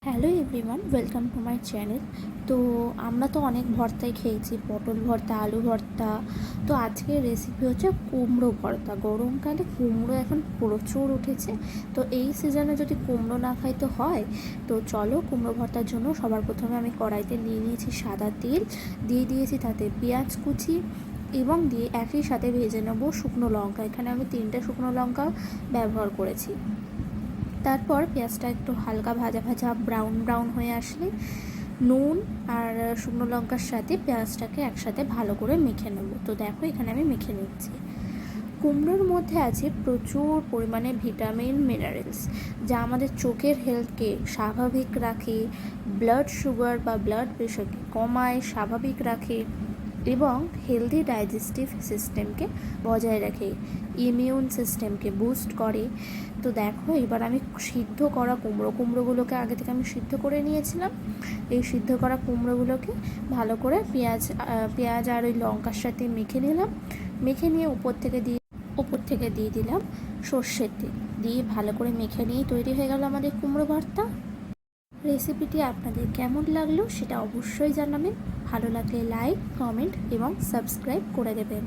Hello everyone, welcome to my channel. তো আমরা তো অনেক ভর্তাই খেয়েছি, পটল ভর্তা, আলু ভর্তা। তো আজকের রেসিপি হচ্ছে কুমড়ো ভর্তা। গরমকালে কুমড়ো এখন প্রচুর উঠেছে, তো এই সিজনে যদি কুমড়ো না খাই তো হয়। তো চলো, কুমড়ো ভর্তার জন্য সবার প্রথমে আমি কড়াইতে নিয়ে নিয়েছি সাদা তেল, দিয়ে দিয়েছি তাতে পেঁয়াজ কুচি এবং দিয়ে একই সাথে ভেজে নেবো শুকনো লঙ্কা। এখানে আমি 3টে শুকনো লঙ্কা ব্যবহার করেছি। তারপর পেঁয়াজটা একটু হালকা ভাজা ভাজা ব্রাউন হয়ে আসলে নুন আর শুকনো লঙ্কার সাথে পেঁয়াজটাকে একসাথে ভালো করে মেখে নেব। তো দেখো, এখানে আমি মেখে নিচ্ছি। কুমড়োর মধ্যে আছে প্রচুর পরিমাণে ভিটামিন মিনারেলস, যা আমাদের চোখের হেলথকে স্বাভাবিক রাখে, ব্লাড সুগার বা ব্লাড প্রেশারকে কমায়, স্বাভাবিক রাখে এবং হেলদি ডাইজেস্টিভ সিস্টেমকে বজায় রাখে, ইমিউন সিস্টেমকে বুস্ট করে। তো দেখো, এবার আমি সিদ্ধ করা কুমড়োগুলোকে আগে থেকে আমি সিদ্ধ করে নিয়েছিলাম। এই সিদ্ধ করা কুমড়োগুলোকে ভালো করে পেঁয়াজ আর ওই লঙ্কার সাথে মেখে নিলাম। মেখে নিয়ে উপর থেকে দিয়ে দিলাম সর্ষের তেল, দিয়ে ভালো করে মেখে নিয়ে তৈরি হয়ে গেল আমাদের কুমড়ো ভর্তা। রেসিপিটি আপনাদের কেমন লাগলো সেটা অবশ্যই জানাবেন। ভালো লাগলে লাইক, কমেন্ট এবং সাবস্ক্রাইব করে দেবেন।